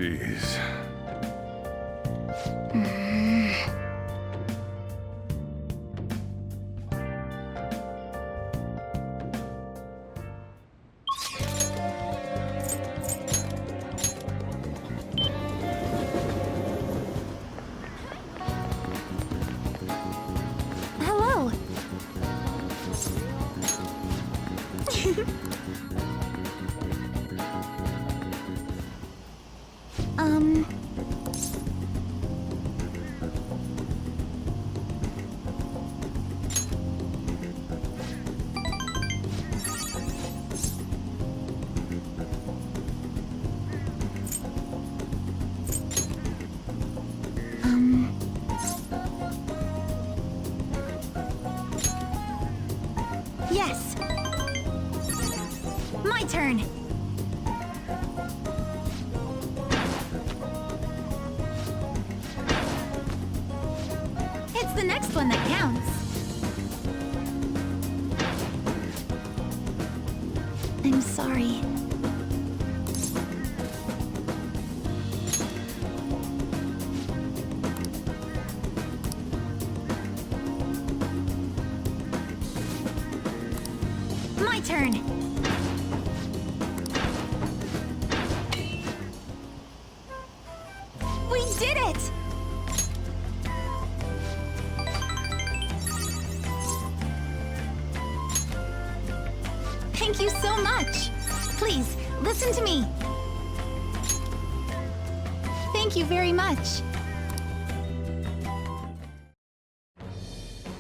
Jeez. Hello. um... Yes. My turn. It's the next one that counts. I'm sorry. My turn. We did it! Thank you so much. Please, listen to me. Thank you very much.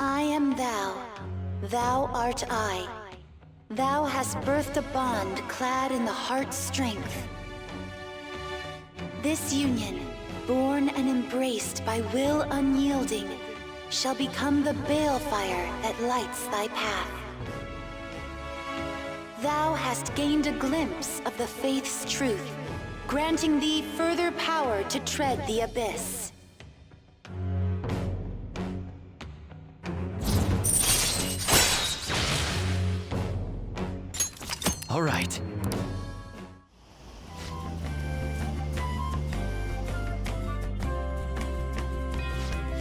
I am thou, thou art I. Thou hast birthed a bond clad in the heart's strength. This union, born and embraced by will unyielding, shall become the balefire that lights thy path. Thou hast gained a glimpse of the faith's truth, granting thee further power to tread the abyss. All right.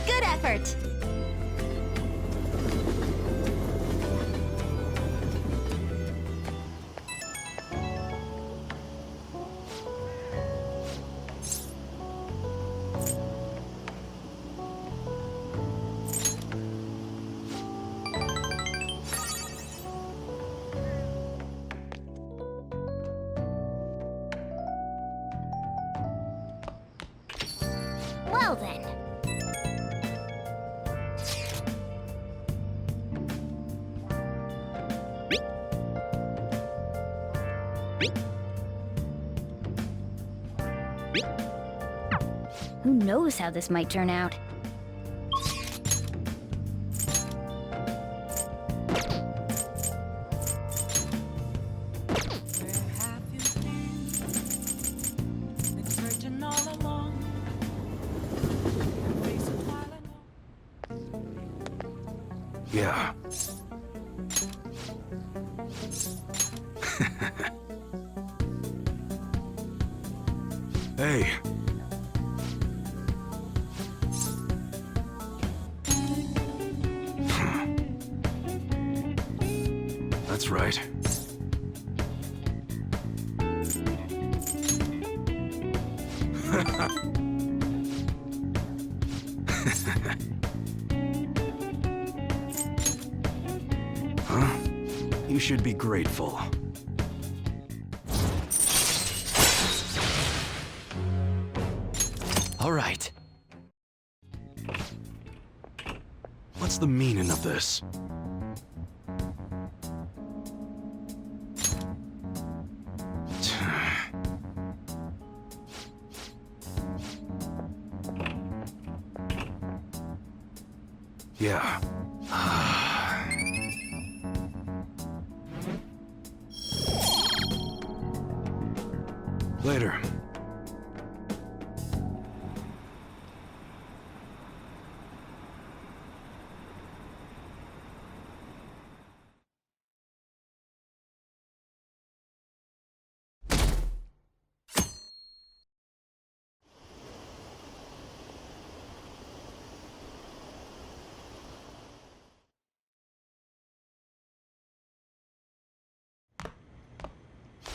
Good effort. Well then. Who knows how this might turn out? Yeah. Hey. That's right. Huh? You should be grateful. All right. What's the meaning of this? Yeah. Later.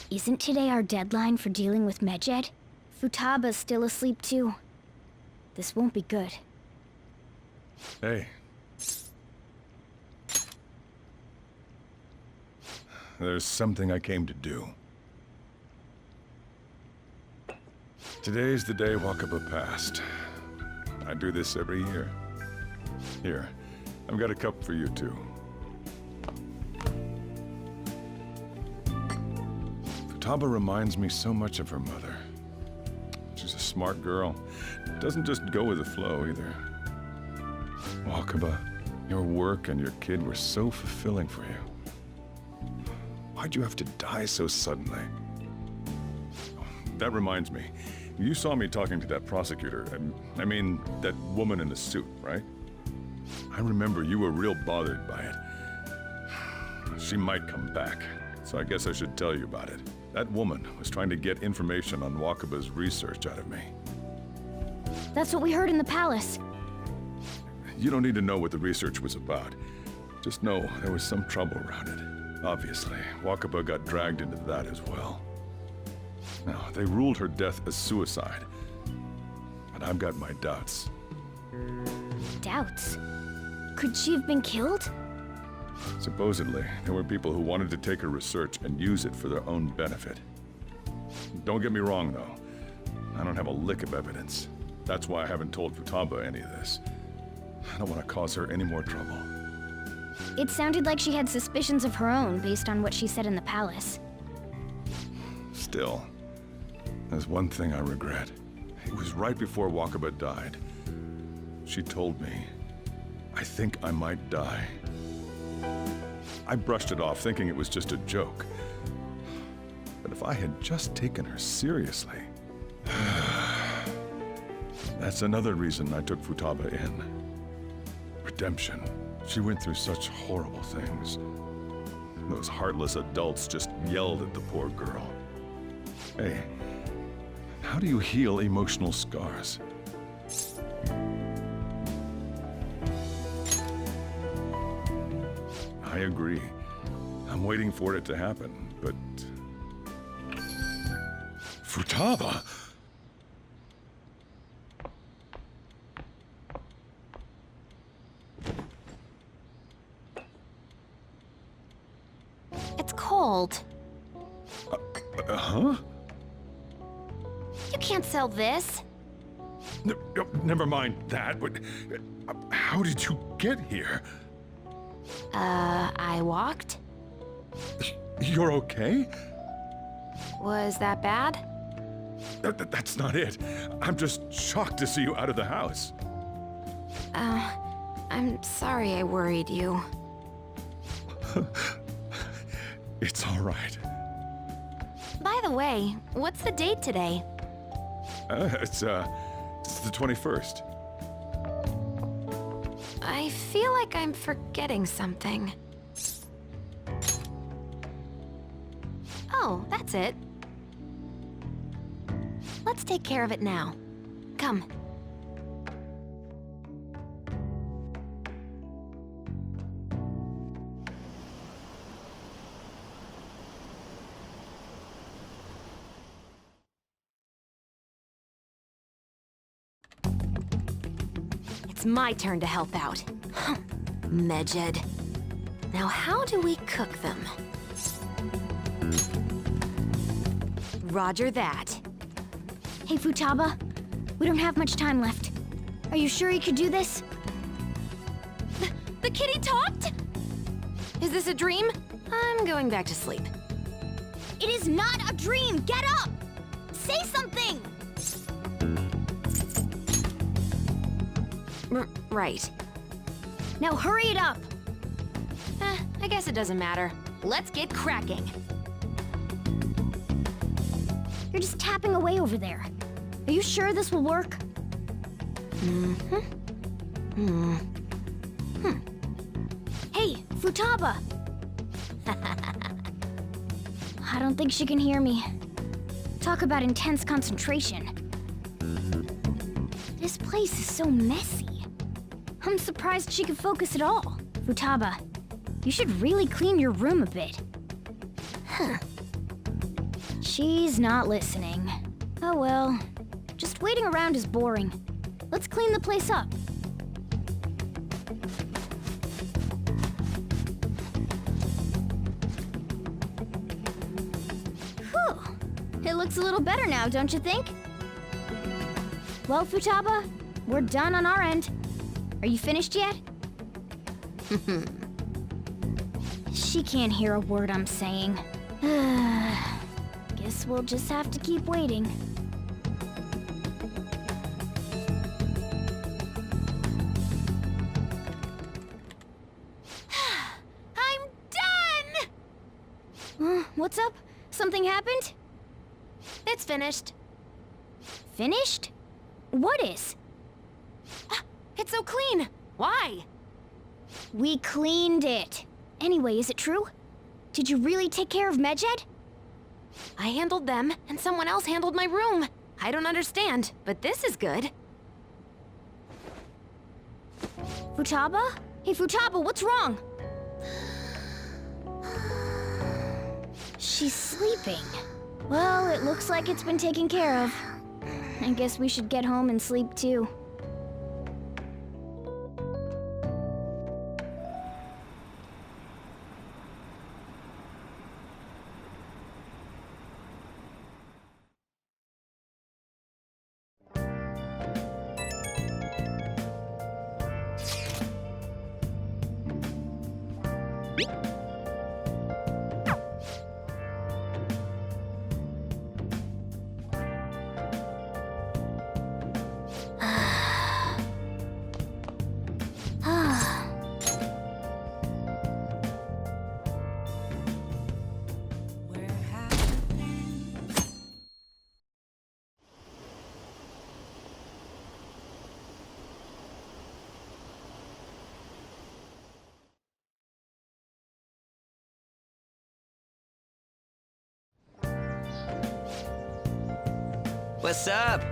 Isn't today our deadline for dealing with Medjed? Futaba's still asleep too. This won't be good. Hey. There's something I came to do. Today's the day Wakaba passed. I do this every year. Here, I've got a cup for you too. Futaba reminds me so much of her mother. She's a smart girl. Doesn't just go with the flow either. Wakaba, your work and your kid were so fulfilling for you. Why'd you have to die so suddenly? That reminds me. You saw me talking to that prosecutor. I mean, that woman in the suit, right? I remember you were real bothered by it. She might come back, so I guess I should tell you about it. That woman was trying to get information on Wakaba's research out of me. That's what we heard in the palace. You don't need to know what the research was about. Just know there was some trouble around it. Obviously, Wakaba got dragged into that as well. Now, they ruled her death as suicide. But I've got my doubts. Doubts? Could she have been killed? Supposedly, there were people who wanted to take her research and use it for their own benefit. Don't get me wrong, though. I don't have a lick of evidence. That's why I haven't told Futaba any of this. I don't want to cause her any more trouble. It sounded like she had suspicions of her own based on what she said in the palace. Still, there's one thing I regret. It was right before Wakaba died. She told me, I think I might die. I brushed it off, thinking it was just a joke. But if I had just taken her seriously... That's another reason I took Futaba in. Redemption. She went through such horrible things. Those heartless adults just yelled at the poor girl. Hey, how do you heal emotional scars? I agree. I'm waiting for it to happen, but... Futaba! It's cold. Huh? You can't sell this. Never mind that, but... how did you get here? I walked? You're okay? Was that bad? That's not it. I'm just shocked to see you out of the house. I'm sorry I worried you. It's all right. By the way, what's the date today? It's the 21st. I feel like I'm forgetting something. Oh, that's it. Let's take care of it now. Come. It's my turn to help out. Medjed. Now how do we cook them? Roger that. Hey, Futaba. We don't have much time left. Are you sure you could do this? The kitty talked? Is this a dream? I'm going back to sleep. It is not a dream! Get up! Say something! Right. Now hurry it up! I guess it doesn't matter. Let's get cracking. You're just tapping away over there. Are you sure this will work? Hey, Futaba! I don't think she can hear me. Talk about intense concentration. This place is so messy. I'm surprised she could focus at all. Futaba, you should really clean your room a bit. She's not listening. Oh well. Just waiting around is boring. Let's clean the place up. Whew. It looks a little better now, don't you think? Well, Futaba, we're done on our end. Are you finished yet? She can't hear a word I'm saying. Guess we'll just have to keep waiting. I'm done! What's up? Something happened? It's finished. Finished? What is? It's so clean. Why? We cleaned it. Anyway, is it true? Did you really take care of Medjed? I handled them, and someone else handled my room. I don't understand, but this is good. Futaba? Hey, Futaba, what's wrong? She's sleeping. Well, it looks like it's been taken care of. I guess we should get home and sleep too. What's up?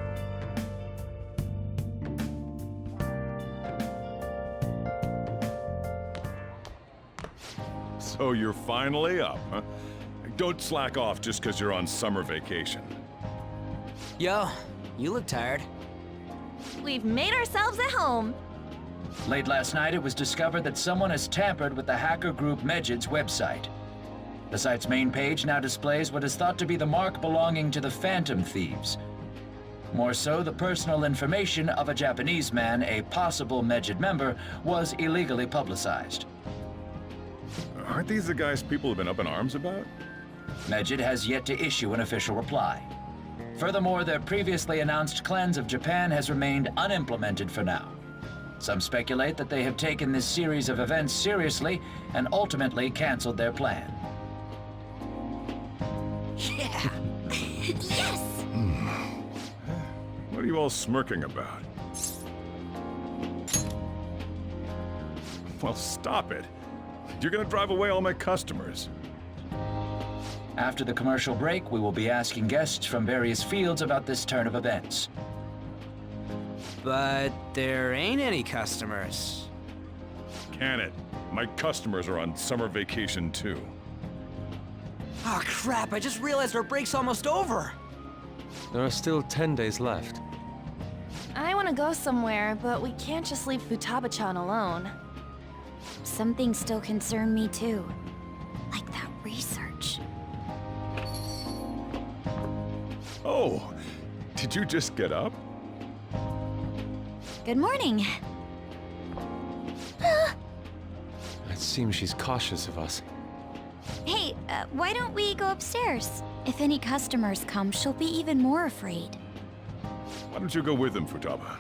So you're finally up, huh? Don't slack off just because you're on summer vacation. Yo, you look tired. We've made ourselves at home. Late last night, it was discovered that someone has tampered with the hacker group Medjed's website. The site's main page now displays what is thought to be the mark belonging to the Phantom Thieves. More so, the personal information of a Japanese man, a possible Medjed member, was illegally publicized. Aren't these the guys people have been up in arms about? Medjed has yet to issue an official reply. Furthermore, their previously announced cleanse of Japan has remained unimplemented for now. Some speculate that they have taken this series of events seriously and ultimately canceled their plan. Yeah! Yes! What are you all smirking about? Well, stop it. You're gonna drive away all my customers. After the commercial break, we will be asking guests from various fields about this turn of events. But there ain't any customers. Can it? My customers are on summer vacation too. Oh crap, I just realized our break's almost over. There are still 10 days left. I want to go somewhere, but we can't just leave Futaba-chan alone. Some things still concern me too. Like that research. Oh, did you just get up? Good morning. It seems she's cautious of us. Hey, why don't we go upstairs? If any customers come, she'll be even more afraid. Why don't you go with them, Futaba?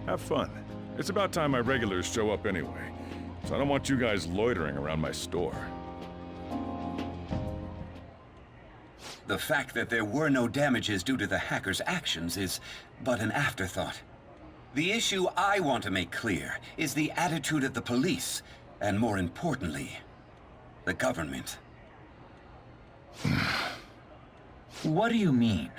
Have fun. It's about time my regulars show up anyway, so I don't want you guys loitering around my store. The fact that there were no damages due to the hackers' actions is but an afterthought. The issue I want to make clear is the attitude of the police, and more importantly, the government. What do you mean?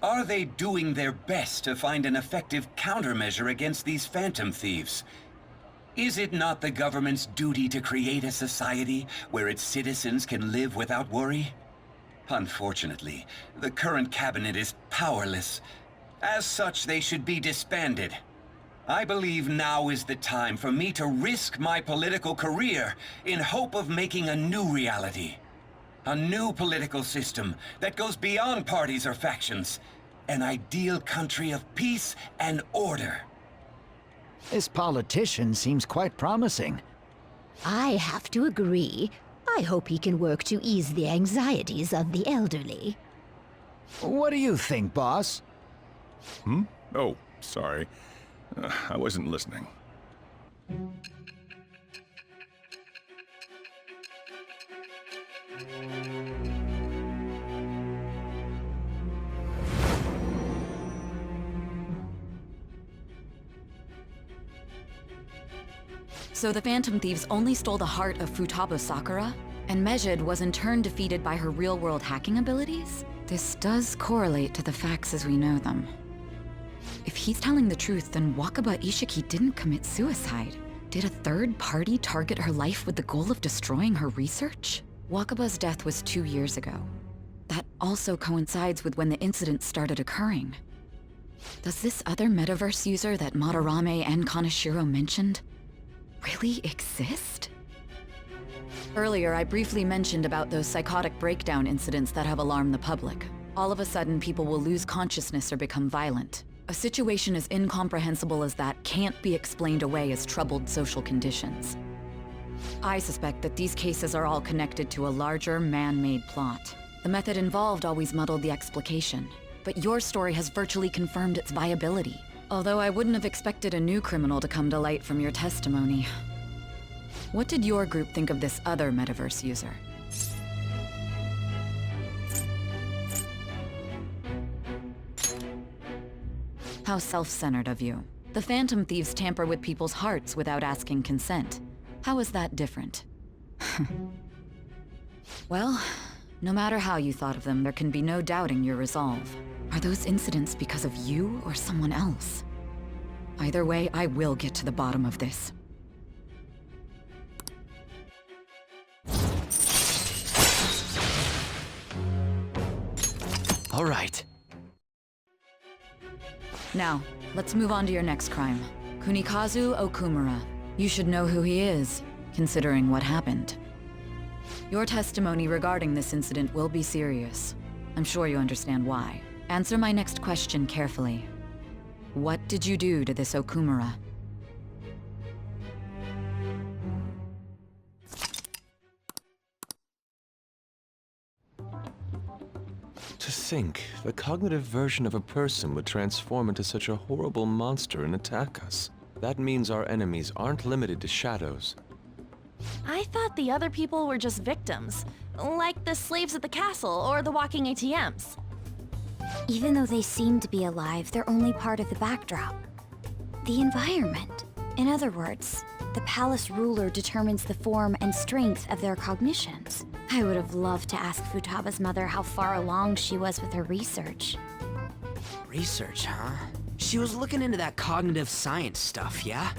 Are they doing their best to find an effective countermeasure against these phantom thieves? Is it not the government's duty to create a society where its citizens can live without worry? Unfortunately, the current cabinet is powerless. As such, they should be disbanded. I believe now is the time for me to risk my political career in hope of making a new reality. A new political system that goes beyond parties or factions. An ideal country of peace and order. This politician seems quite promising. I have to agree. I hope he can work to ease the anxieties of the elderly. What do you think, boss? Oh, sorry. I wasn't listening. So the Phantom Thieves only stole the heart of Futaba Sakura? And Medjed was in turn defeated by her real-world hacking abilities? This does correlate to the facts as we know them. If he's telling the truth, then Wakaba Ishiki didn't commit suicide. Did a third party target her life with the goal of destroying her research? Wakaba's death was 2 years ago. That also coincides with when the incident started occurring. Does this other metaverse user that Madarame and Kaneshiro mentioned really exist? Earlier, I briefly mentioned about those psychotic breakdown incidents that have alarmed the public. All of a sudden, people will lose consciousness or become violent. A situation as incomprehensible as that can't be explained away as troubled social conditions. I suspect that these cases are all connected to a larger, man-made plot. The method involved always muddled the explication, but your story has virtually confirmed its viability. Although I wouldn't have expected a new criminal to come to light from your testimony. What did your group think of this other metaverse user? How self-centered of you. The Phantom Thieves tamper with people's hearts without asking consent. How is that different? Well, no matter how you thought of them, there can be no doubting your resolve. Are those incidents because of you or someone else? Either way, I will get to the bottom of this. All right. Now, let's move on to your next crime. Kunikazu Okumura. You should know who he is, considering what happened. Your testimony regarding this incident will be serious. I'm sure you understand why. Answer my next question carefully. What did you do to this Okumura? To think, the cognitive version of a person would transform into such a horrible monster and attack us. That means our enemies aren't limited to shadows. I thought the other people were just victims, like the slaves at the castle or the walking ATMs. Even though they seem to be alive, they're only part of the backdrop. The environment. In other words, the palace ruler determines the form and strength of their cognitions. I would have loved to ask Futaba's mother how far along she was with her research. Research, huh? She was looking into that cognitive science stuff, yeah?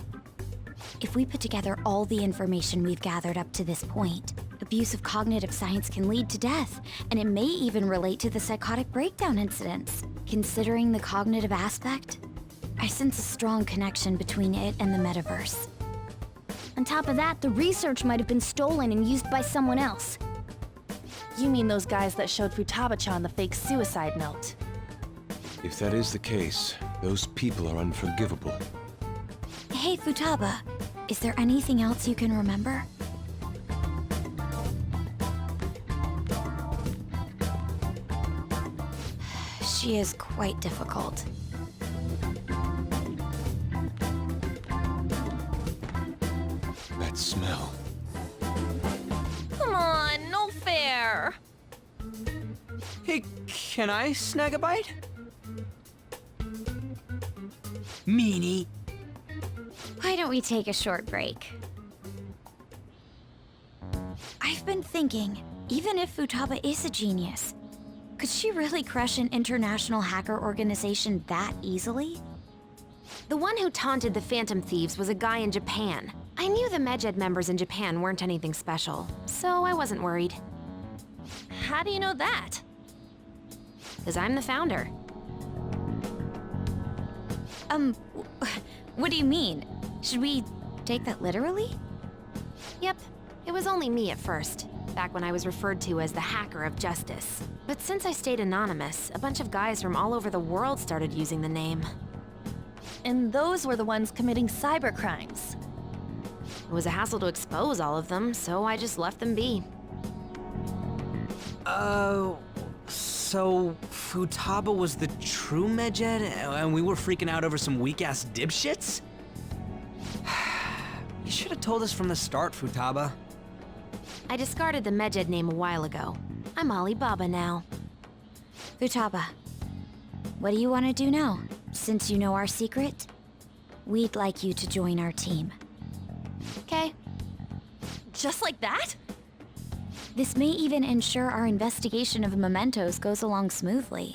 If we put together all the information we've gathered up to this point, abuse of cognitive science can lead to death, and it may even relate to the psychotic breakdown incidents. Considering the cognitive aspect, I sense a strong connection between it and the metaverse. On top of that, the research might have been stolen and used by someone else. You mean those guys that showed Futaba-chan the fake suicide note? If that is the case, those people are unforgivable. Hey, Futaba, is there anything else you can remember? She is quite difficult. That smell. Come on, no fair! Hey, can I snag a bite? Meanie. Why don't we take a short break? I've been thinking, even if Futaba is a genius, could she really crush an international hacker organization that easily? The one who taunted the Phantom Thieves was a guy in Japan. I knew the Medjed members in Japan weren't anything special, so I wasn't worried. How do you know that? Because I'm the founder. What do you mean? Should we take that literally? Yep, it was only me at first, back when I was referred to as the Hacker of Justice. But since I stayed anonymous, a bunch of guys from all over the world started using the name. And those were the ones committing cyber crimes. It was a hassle to expose all of them, so I just left them be. So Futaba was the true Medjed, and we were freaking out over some weak-ass dipshits? You should have told us from the start, Futaba. I discarded the Medjed name a while ago. I'm Alibaba now. Futaba, what do you want to do now? Since you know our secret, we'd like you to join our team. Okay. Just like that? This may even ensure our investigation of mementos goes along smoothly.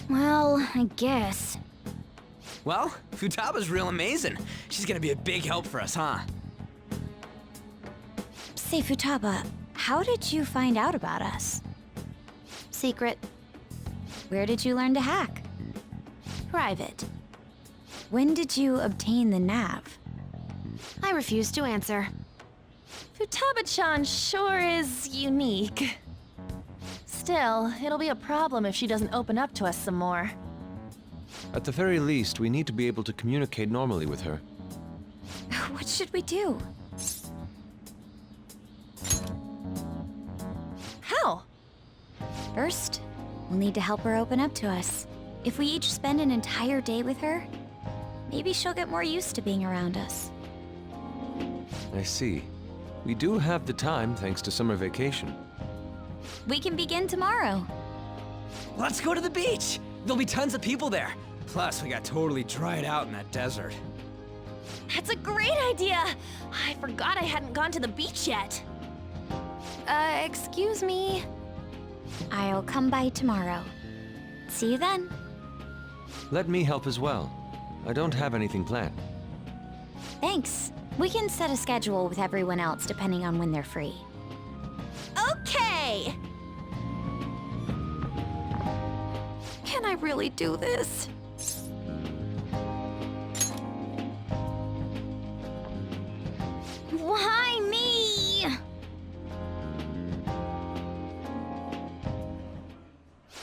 Well, I guess. Well, Futaba's real amazing. She's gonna be a big help for us, huh? Say, Futaba, how did you find out about us? Secret. Where did you learn to hack? Private. When did you obtain the nav? I refuse to answer. Futaba-chan sure is unique. Still, it'll be a problem if she doesn't open up to us some more. At the very least, we need to be able to communicate normally with her. What should we do? How? First, we'll need to help her open up to us. If we each spend an entire day with her, maybe she'll get more used to being around us. I see. We do have the time thanks to summer vacation. We can begin tomorrow. Let's go to the beach! There'll be tons of people there. Plus, we got totally dried out in that desert. That's a great idea! I forgot I hadn't gone to the beach yet. Excuse me? I'll come by tomorrow. See you then. Let me help as well. I don't have anything planned. Thanks. We can set a schedule with everyone else depending on when they're free. Okay! Can I really do this? Why me?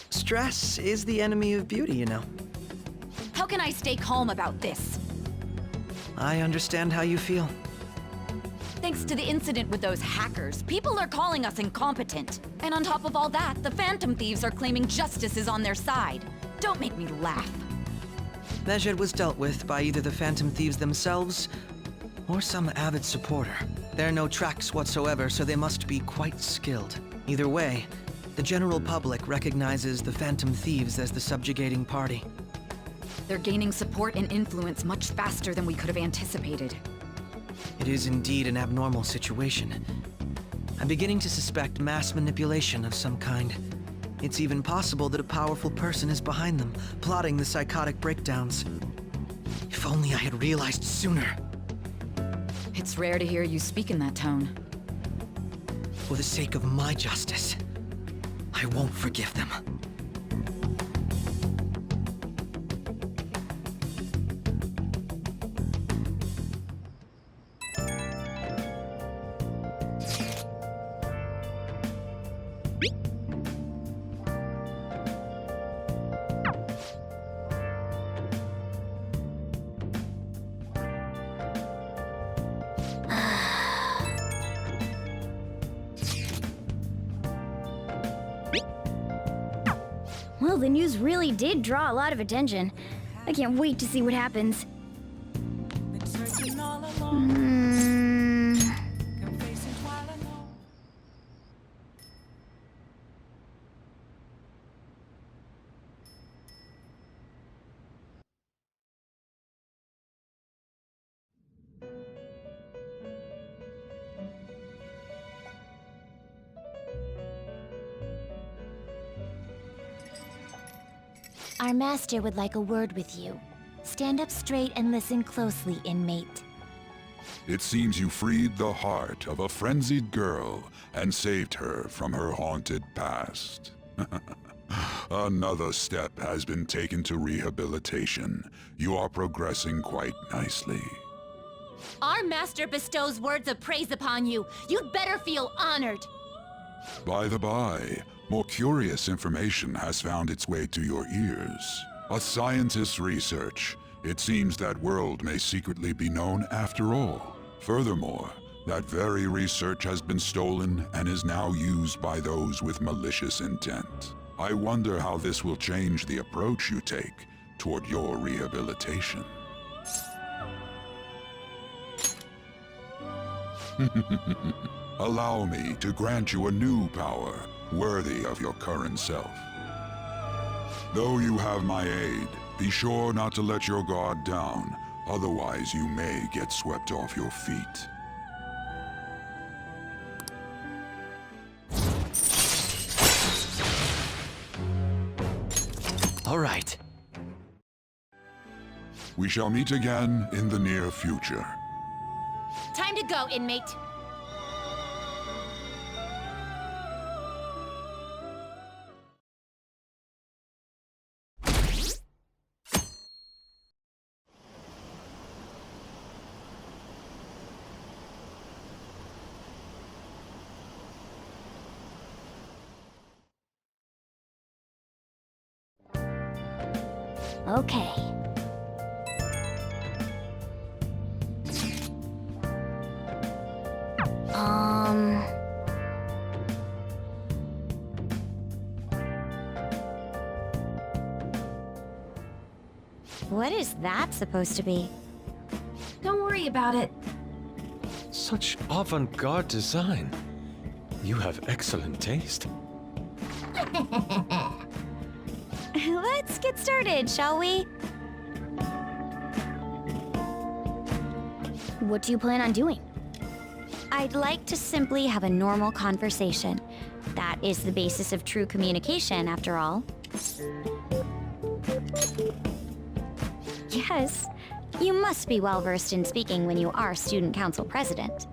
Stress is the enemy of beauty, you know. How can I stay calm about this? I understand how you feel. Thanks to the incident with those hackers, people are calling us incompetent. And on top of all that, the Phantom Thieves are claiming justice is on their side. Don't make me laugh. Medjed was dealt with by either the Phantom Thieves themselves or some avid supporter. There are no tracks whatsoever, so they must be quite skilled. Either way, the general public recognizes the Phantom Thieves as the subjugating party. They're gaining support and influence much faster than we could have anticipated. It is indeed an abnormal situation. I'm beginning to suspect mass manipulation of some kind. It's even possible that a powerful person is behind them, plotting the psychotic breakdowns. If only I had realized sooner. It's rare to hear you speak in that tone. For the sake of my justice, I won't forgive them. Well, the news really did draw a lot of attention. I can't wait to see what happens. Our master would like a word with you. Stand up straight and listen closely, inmate. It seems you freed the heart of a frenzied girl and saved her from her haunted past. Another step has been taken to rehabilitation. You are progressing quite nicely. Our master bestows words of praise upon you. You'd better feel honored. By the by, more curious information has found its way to your ears. A scientist's research. It seems that world may secretly be known after all. Furthermore, that very research has been stolen and is now used by those with malicious intent. I wonder how this will change the approach you take toward your rehabilitation. Allow me to grant you a new power worthy of your current self. Though you have my aid, be sure not to let your guard down, otherwise you may get swept off your feet. All right. We shall meet again in the near future. Time to go, inmate. Okay. What is that supposed to be? Don't worry about it. Such avant-garde design. You have excellent taste. Let's get started, shall we? What do you plan on doing? I'd like to simply have a normal conversation. That is the basis of true communication, after all. Yes, you must be well-versed in speaking when you are student council president.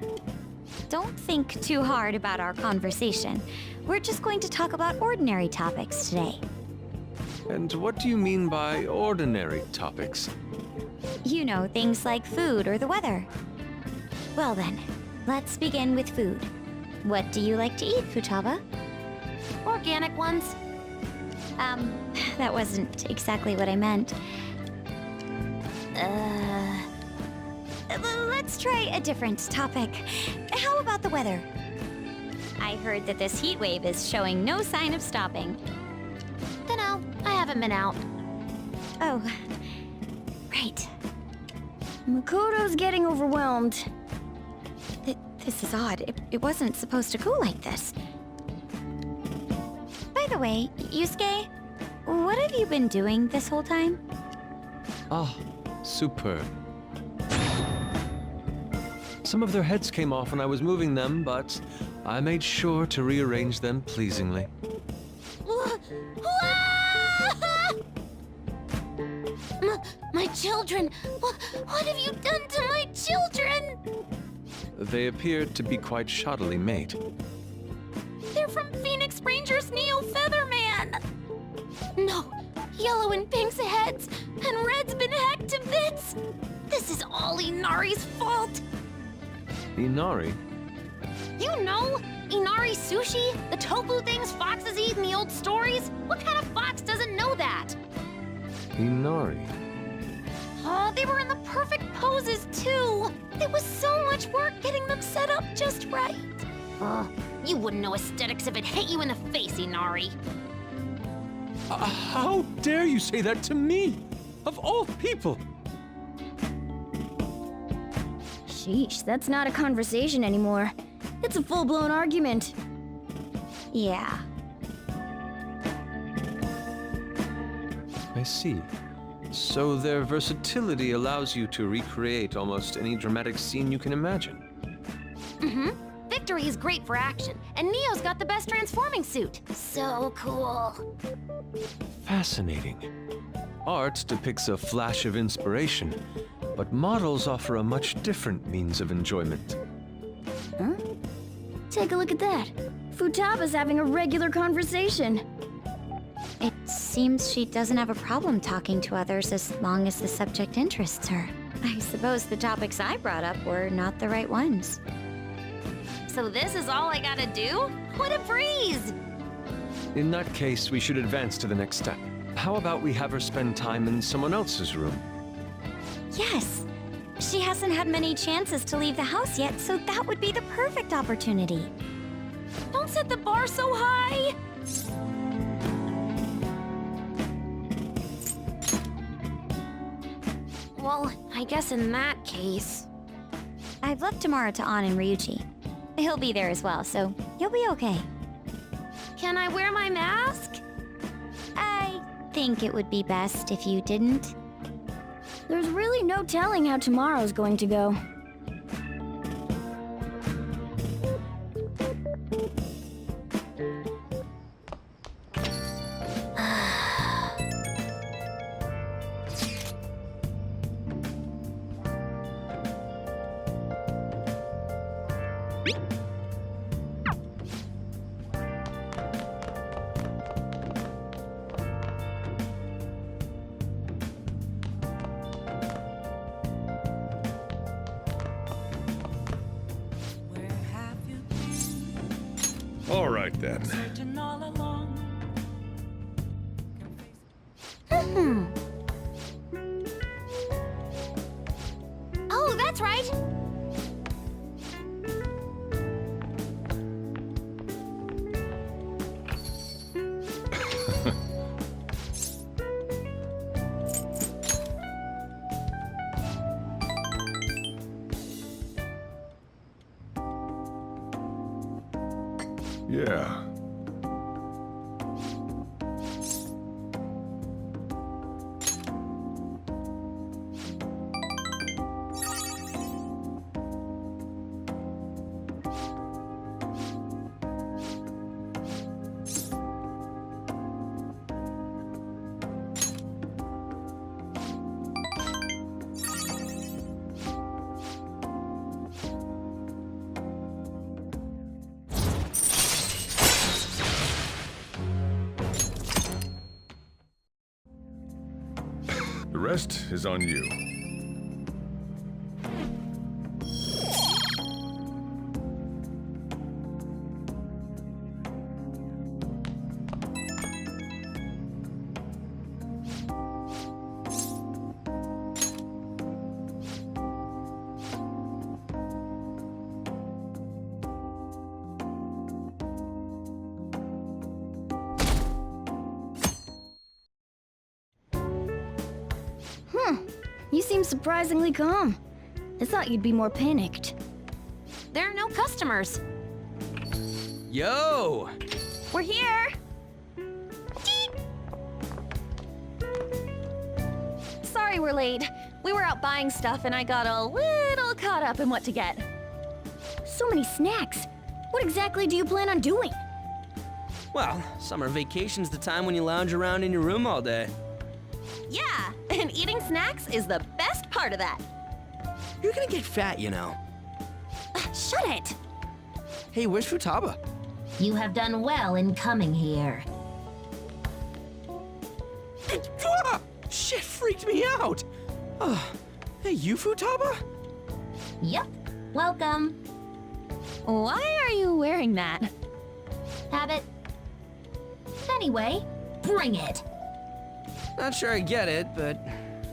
Don't think too hard about our conversation. We're just going to talk about ordinary topics today. And what do you mean by ordinary topics? You know, things like food or the weather. Well then, let's begin with food. What do you like to eat, Futaba? Organic ones. That wasn't exactly what I meant. Let's try a different topic. How about the weather? I heard that this heat wave is showing no sign of stopping. Dunno, I haven't been out. Oh, right. Makoto's getting overwhelmed. This is odd. It wasn't supposed to go like this. By the way, Yusuke, what have you been doing this whole time? Ah, superb. Some of their heads came off when I was moving them, but I made sure to rearrange them pleasingly. My children! What have you done to my children? They appeared to be quite shoddily made. They're from Phoenix Rangers Neo Featherman! No, Yellow and Pink's heads, and Red's been hacked to bits! This is all Inari's fault! Inari? You know, Inari sushi, the tofu things foxes eat in the old stories? What kind of fox doesn't know that? Inari? Oh, they were in the perfect poses, too! It was so much work getting them set up just right. You wouldn't know aesthetics if it hit you in the face, Inari. How dare you say that to me? Of all people! Sheesh, that's not a conversation anymore. It's a full-blown argument. Yeah. I see. So their versatility allows you to recreate almost any dramatic scene you can imagine. Mm-hmm. Victory is great for action, and Neo's got the best transforming suit. So cool. Fascinating. Art depicts a flash of inspiration, But models offer a much different means of enjoyment. Huh? Take a look at that. Futaba's having a regular conversation. It seems she doesn't have a problem talking to others as long as the subject interests her. I suppose the topics I brought up were not the right ones. So this is all I gotta do? What a breeze! In that case, we should advance to the next step. How about we have her spend time in someone else's room? Yes. She hasn't had many chances to leave the house yet, so that would be the perfect opportunity. Don't set the bar so high! Well, I guess in that case... I've left Tamara to An and Ryuji. He'll be there as well, so you'll be okay. Can I wear my mask? I think it would be best if you didn't. There's really no telling how tomorrow's going to go. All right, then. Oh, that's right! Yeah. The rest is on you. You seem surprisingly calm. I thought you'd be more panicked. There are no customers. Yo! We're here! Sorry we're late. We were out buying stuff and I got a little caught up in what to get. So many snacks. What exactly do you plan on doing? Well, summer vacation's the time when you lounge around in your room all day. Yeah, and eating snacks is the best part of that. You're gonna get fat, you know. Shut it! Hey, where's Futaba? You have done well in coming here. Ah! Shit freaked me out! Hey, you Futaba? Yep, welcome. Why are you wearing that? Habit. Anyway, bring it. Not sure I get it, but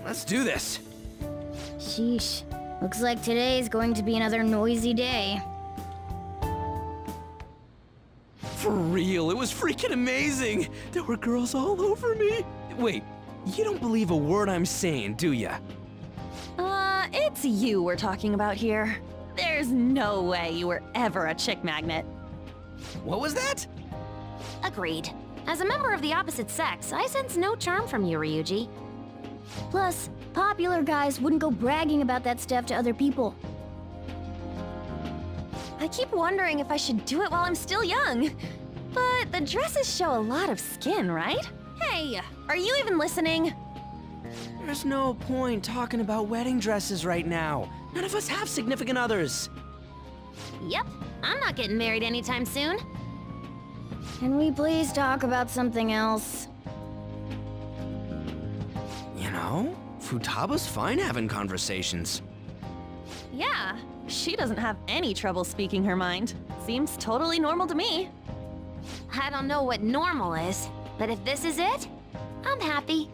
let's do this. Sheesh. Looks like today's going to be another noisy day. For real, it was freaking amazing! There were girls all over me! Wait, you don't believe a word I'm saying, do ya? It's you we're talking about here. There's no way you were ever a chick magnet. What was that? Agreed. As a member of the opposite sex, I sense no charm from you, Ryuji. Plus, popular guys wouldn't go bragging about that stuff to other people. I keep wondering if I should do it while I'm still young. But the dresses show a lot of skin, right? Hey, are you even listening? There's no point talking about wedding dresses right now. None of us have significant others. Yep, I'm not getting married anytime soon. Can we please talk about something else? You know, Futaba's fine having conversations. Yeah, she doesn't have any trouble speaking her mind. Seems totally normal to me. I don't know what normal is, but if this is it, I'm happy.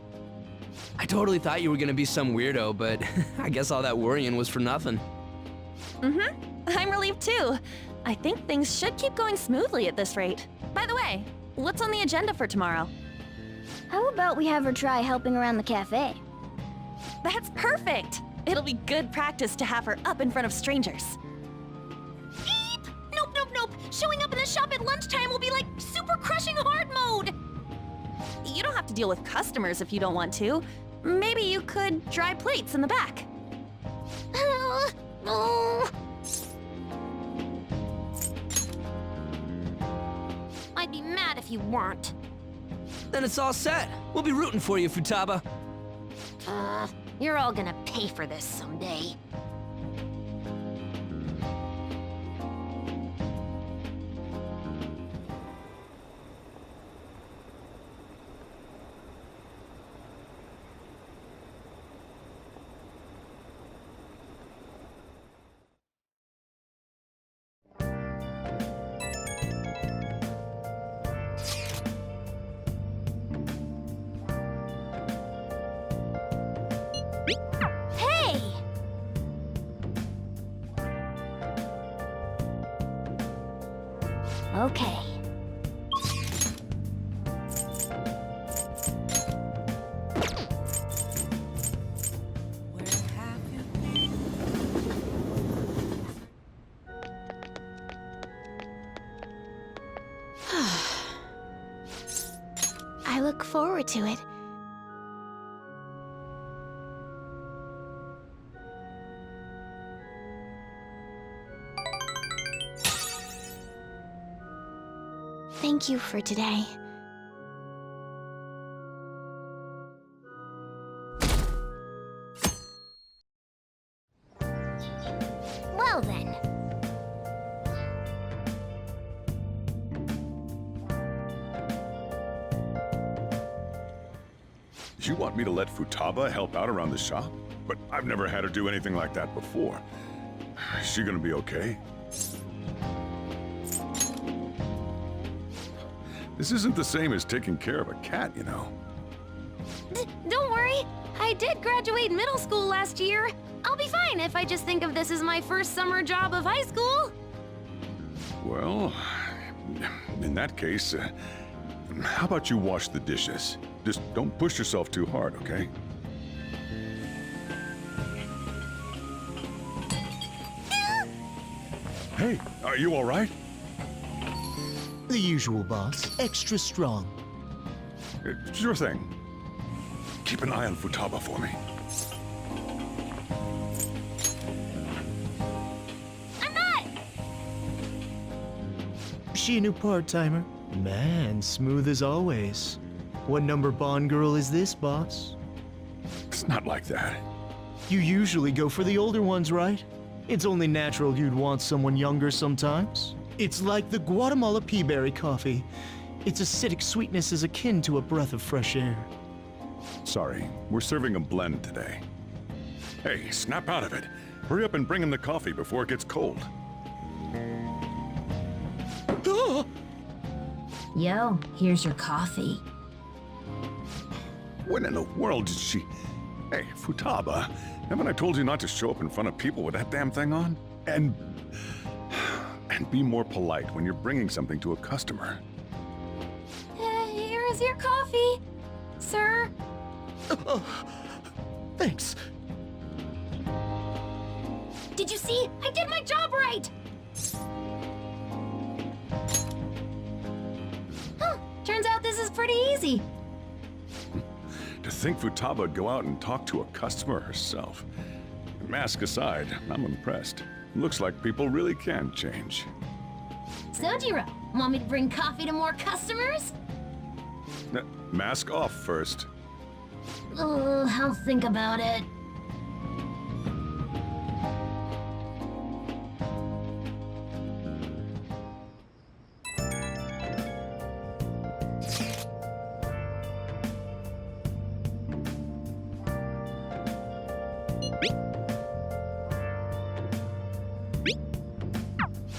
I totally thought you were gonna be some weirdo, but I guess all that worrying was for nothing. I'm relieved too. I think things should keep going smoothly at this rate. By the way, what's on the agenda for tomorrow? How about we have her try helping around the cafe? That's perfect! It'll be good practice to have her up in front of strangers. Beep! Nope, nope, nope! Showing up in the shop at lunchtime will be like super crushing hard mode! You don't have to deal with customers if you don't want to. Maybe you could dry plates in the back. I'd be mad if you weren't. Then it's all set. We'll be rooting for you, Futaba. You're all gonna pay for this someday. Hey! Okay. I look forward to it. Thank you for today. Well then. You want me to let Futaba help out around the shop? But I've never had her do anything like that before. Is she gonna be okay? This isn't the same as taking care of a cat, you know. Don't worry. I did graduate middle school last year. I'll be fine if I just think of this as my first summer job of high school. Well, in that case, how about you wash the dishes? Just don't push yourself too hard, okay? Hey, are you all right? The usual, boss. Extra strong. Sure thing. Keep an eye on Futaba for me. I'm not! She a new part-timer? Man, smooth as always. What number Bond girl is this, boss? It's not like that. You usually go for the older ones, right? It's only natural you'd want someone younger sometimes. It's like the Guatemala peaberry coffee. Its acidic sweetness is akin to a breath of fresh air. Sorry, we're serving a blend today. Hey, snap out of it. Hurry up and bring him the coffee before it gets cold. Yo, here's your coffee. When in the world did she... Hey, Futaba, haven't I told you not to show up in front of people with that damn thing on? And be more polite when you're bringing something to a customer. Here is your coffee, sir. Thanks. Did you see? I did my job right! Huh, turns out this is pretty easy. To think Futaba would go out and talk to a customer herself. Mask aside, I'm impressed. Looks like people really can change. Sojiro, want me to bring coffee to more customers? Mask off first. I'll think about it.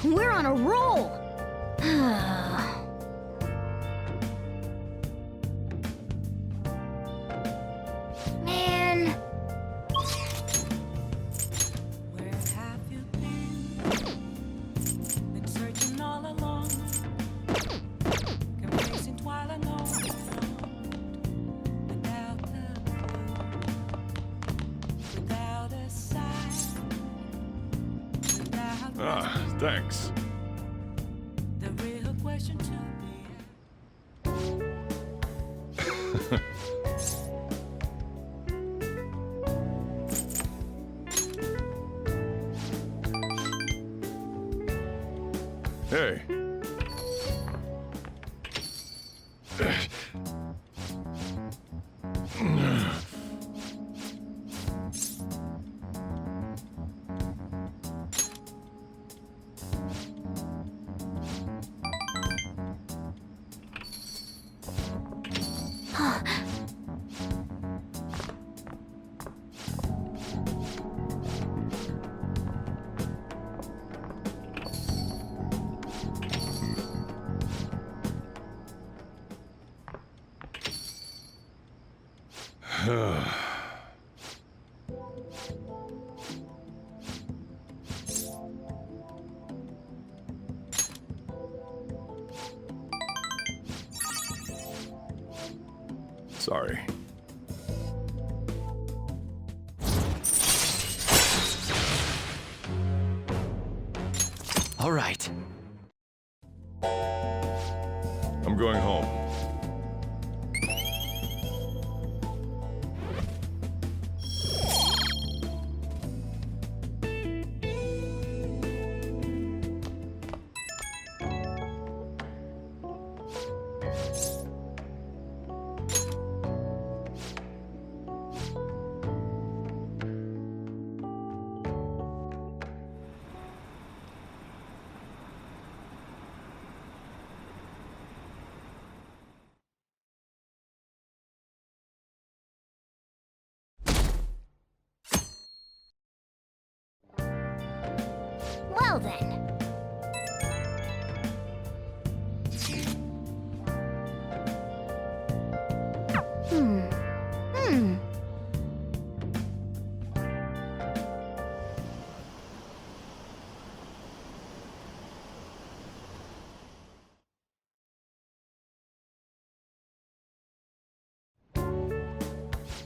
We're on a roll! Man. Where have you been searching all along, confessing while alone, without the blue, without a sigh, without Thanks. the real question to be. Hey. Sorry. All right. I'm going home. Well then.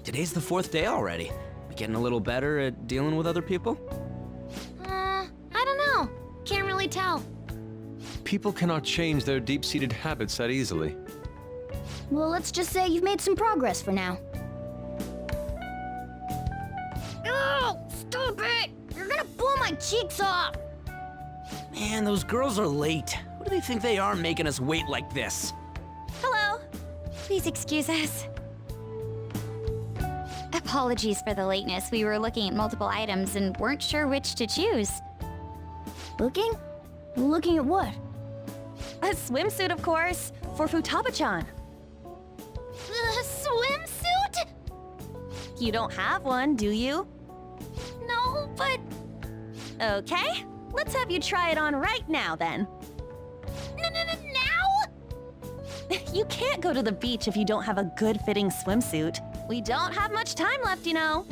Today's the 4th day already. We getting a little better at dealing with other people? I don't know. Can't really tell. People cannot change their deep-seated habits that easily. Well, let's just say you've made some progress for now. Oh, stop it! You're gonna blow my cheeks off! Man, those girls are late. Who do they think they are making us wait like this? Hello. Please excuse us. Apologies for the lateness. We were looking at multiple items and weren't sure which to choose. Looking? Looking at what? A swimsuit, of course, for Futaba-chan. A swimsuit? You don't have one, do you? No, but... Okay, let's have you try it on right now, then. Now? You can't go to the beach if you don't have a good-fitting swimsuit. We don't have much time left, you know.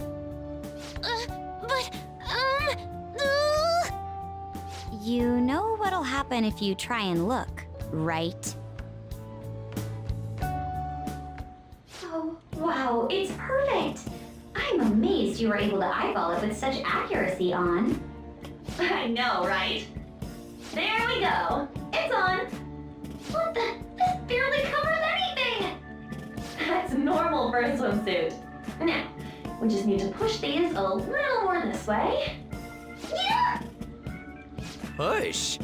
You know what'll happen if you try and look, right? Oh, wow, it's perfect! I'm amazed you were able to eyeball it with such accuracy on. I know, right? There we go. It's on. What the? This barely covers anything! That's normal for a swimsuit. Now, we just need to push these a little more this way. Yeah! Push?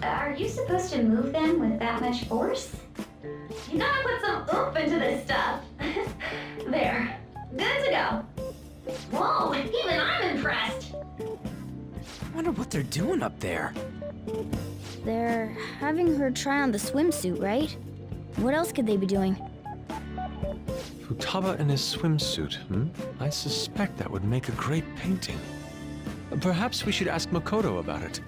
Are you supposed to move them with that much force? You gotta put some oomph into this stuff. There. Good to go. Whoa, even I'm impressed. I wonder what they're doing up there. They're having her try on the swimsuit, right? What else could they be doing? Futaba in his swimsuit, I suspect that would make a great painting. Perhaps we should ask Makoto about it.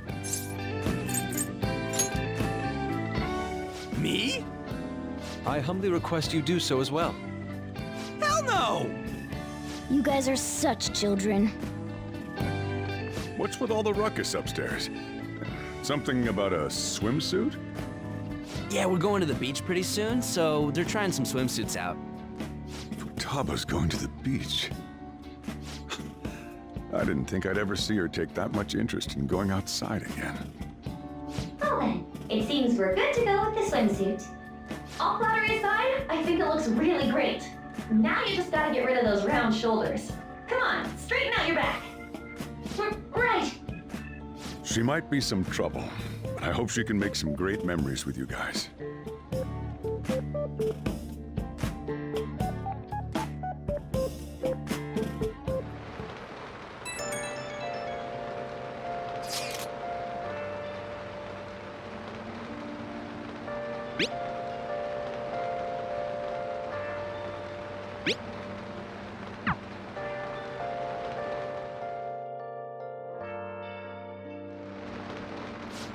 Me? I humbly request you do so as well. Hell no! You guys are such children. What's with all the ruckus upstairs? Something about a swimsuit? Yeah, we're going to the beach pretty soon, so they're trying some swimsuits out. Futaba's going to the beach. I didn't think I'd ever see her take that much interest in going outside again. Well then, it seems we're good to go with the swimsuit. All flattery aside, I think it looks really great. Now you just gotta get rid of those round shoulders. Come on, straighten out your back. Right. She might be some trouble, but I hope she can make some great memories with you guys.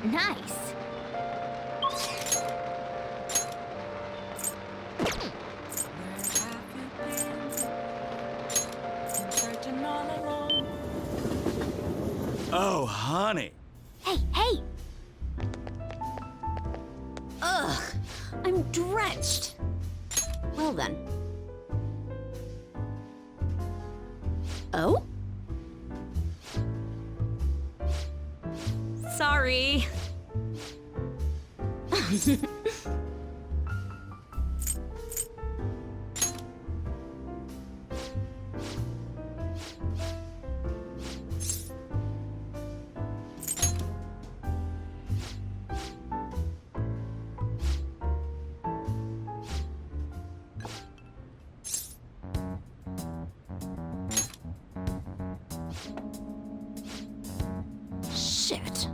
Nice. Oh, honey. Hey, hey! Ugh, I'm drenched. Well then. Oh? Sorry. Shit.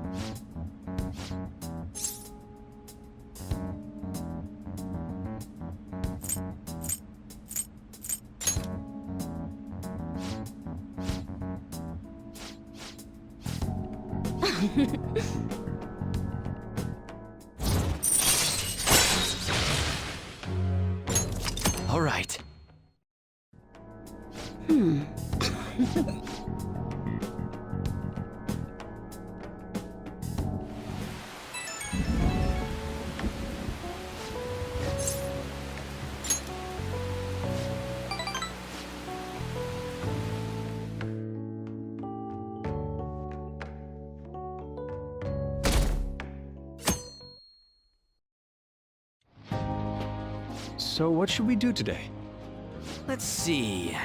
All right. So what should we do today? Let's see.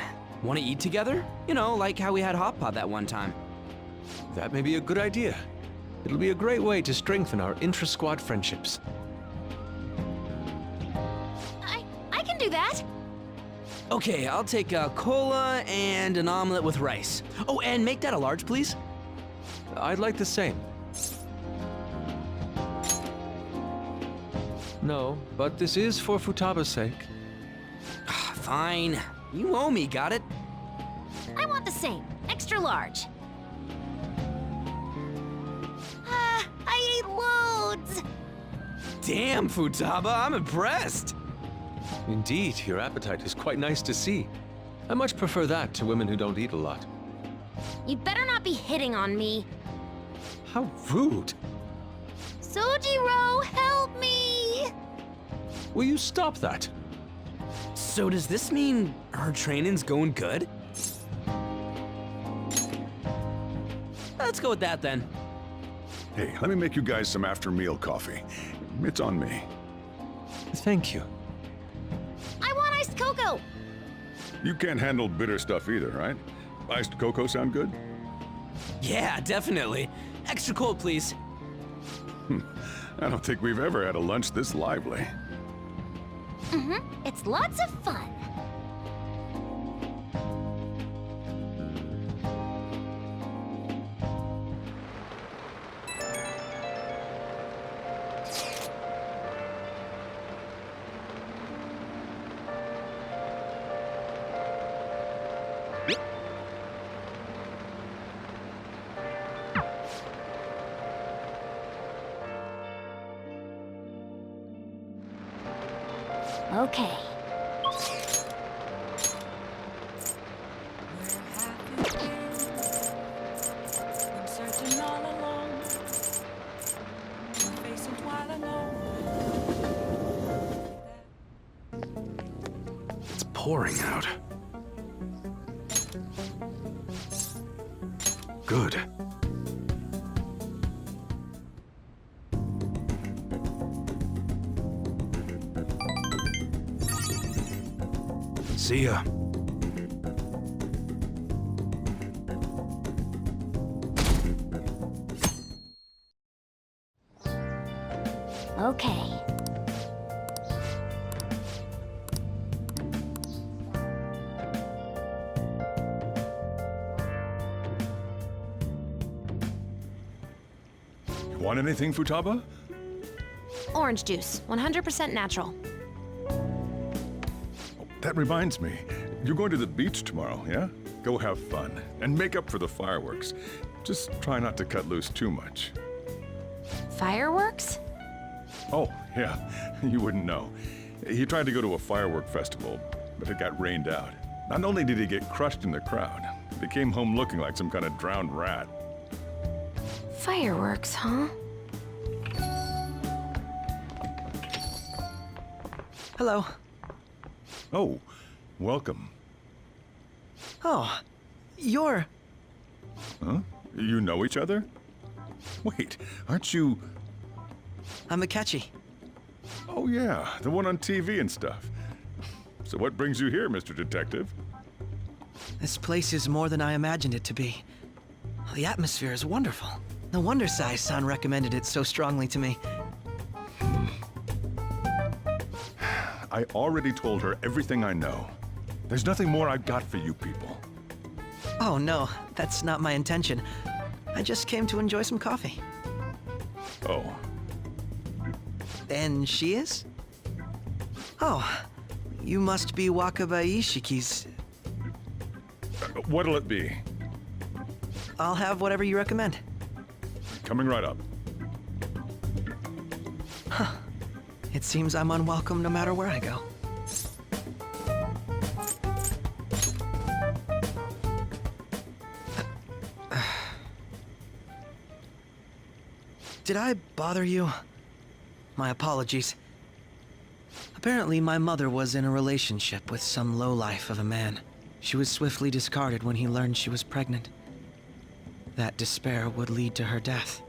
Want to eat together? You know, like how we had hot pot that one time. That may be a good idea. It'll be a great way to strengthen our intra-squad friendships. I can do that. Okay, I'll take a cola and an omelet with rice. Oh, and make that a large, please. I'd like the same. No, but this is for Futaba's sake. Fine. You owe me, got it? I want the same. Extra large. I ate loads. Damn, Futaba, I'm impressed. Indeed, your appetite is quite nice to see. I much prefer that to women who don't eat a lot. You better not be hitting on me. How rude. Sojiro, help me! Will you stop that? So does this mean her training's going good? Let's go with that then. Hey, let me make you guys some after-meal coffee. It's on me. Thank you. I want iced cocoa! You can't handle bitter stuff either, right? Iced cocoa sound good? Yeah, definitely. Extra cold, please. I don't think we've ever had a lunch this lively. It's lots of fun. Okay. Been searching all alone. Been facing twilight alone. It's pouring out. Good. See ya. Okay. Want anything, Futaba? Orange juice, 100% natural. That reminds me. You're going to the beach tomorrow, yeah? Go have fun. And make up for the fireworks. Just try not to cut loose too much. Fireworks? Oh, yeah. You wouldn't know. He tried to go to a firework festival, but it got rained out. Not only did he get crushed in the crowd, but he came home looking like some kind of drowned rat. Fireworks, huh? Hello. Oh, welcome. Oh, you're... Huh? You know each other? Wait, aren't you... I'm Akechi. Oh yeah, the one on TV and stuff. So what brings you here, Mr. Detective? This place is more than I imagined it to be. The atmosphere is wonderful. No wonder Sai-san recommended it so strongly to me. I already told her everything I know. There's nothing more I've got for you people. Oh no, that's not my intention. I just came to enjoy some coffee. Oh. And she is? Oh, you must be Wakaba Ishiki's... What'll it be? I'll have whatever you recommend. Coming right up. Huh. It seems I'm unwelcome no matter where I go. Did I bother you? My apologies. Apparently, my mother was in a relationship with some lowlife of a man. She was swiftly discarded when he learned she was pregnant. That despair would lead to her death.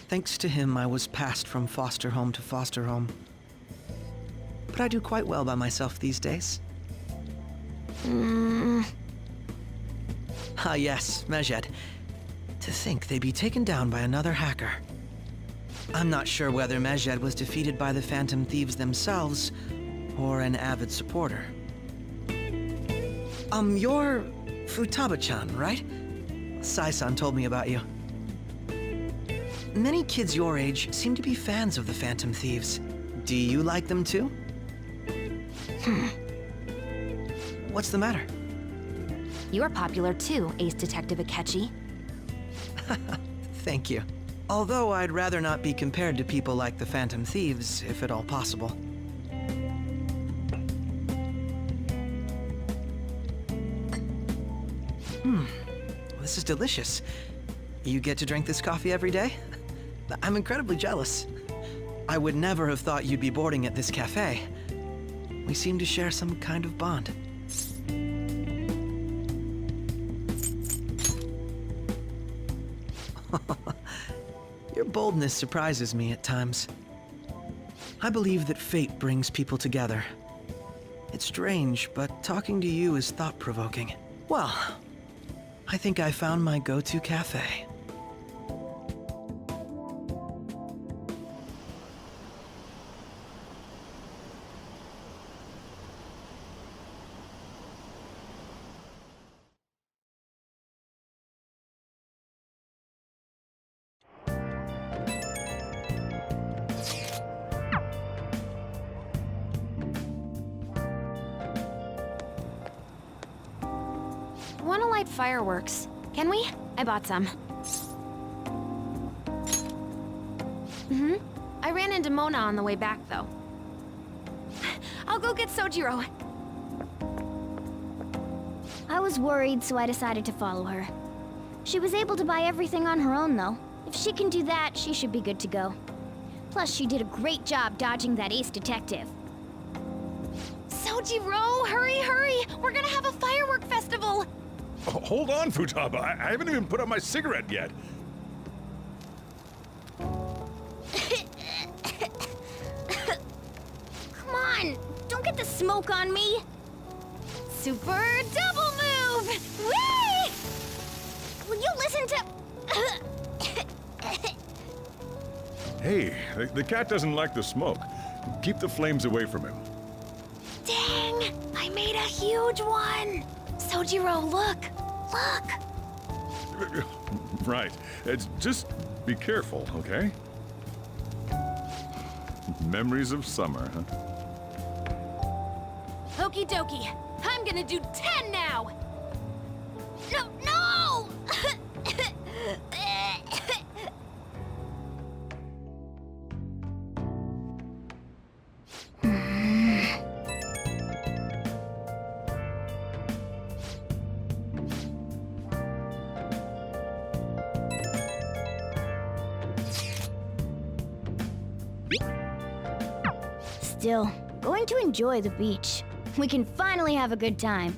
Thanks to him, I was passed from foster home to foster home. But I do quite well by myself these days. Ah yes, Medjed. To think they'd be taken down by another hacker. I'm not sure whether Medjed was defeated by the Phantom Thieves themselves, or an avid supporter. You're Futaba-chan, right? Sai-san told me about you. Many kids your age seem to be fans of the Phantom Thieves. Do you like them too? What's the matter? You're popular too, Ace Detective Akechi. Thank you. Although I'd rather not be compared to people like the Phantom Thieves, if at all possible. This is delicious. You get to drink this coffee every day? I'm incredibly jealous. I would never have thought you'd be boarding at this cafe. We seem to share some kind of bond. Your boldness surprises me at times. I believe that fate brings people together. It's strange, but talking to you is thought-provoking. Well, I think I found my go-to cafe. Wanna light fireworks? Can we? I bought some. I ran into Mona on the way back, though. I'll go get Sojiro. I was worried, so I decided to follow her. She was able to buy everything on her own, though. If she can do that, she should be good to go. Plus, she did a great job dodging that ace detective. Sojiro, hurry, hurry! We're gonna have a firework festival! Oh, hold on, Futaba. I haven't even put out my cigarette yet. Come on, don't get the smoke on me! Super double move! Whee! Will you listen to... Hey, the cat doesn't like the smoke. Keep the flames away from him. Dang! I made a huge one! Sojiro, look! Look! Right. Just be careful, okay? Memories of summer, huh? Okie dokie. I'm gonna do 10 now! No, no! Still, going to enjoy the beach. We can finally have a good time.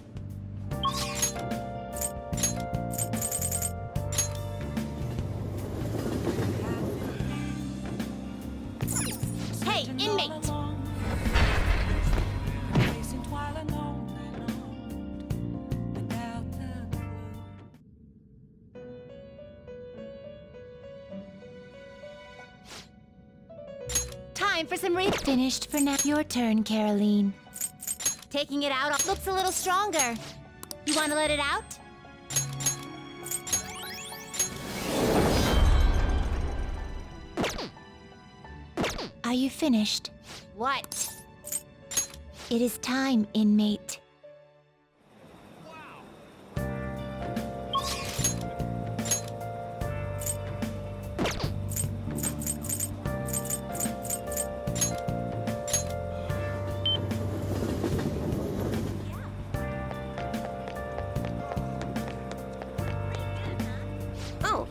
Hey, inmate! Time for some finished for now. Your turn, Caroline. Taking it out looks a little stronger. You want to let it out? Are you finished? What? It is time, inmate. Oh.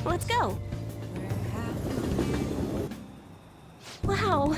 Let's go. Wow.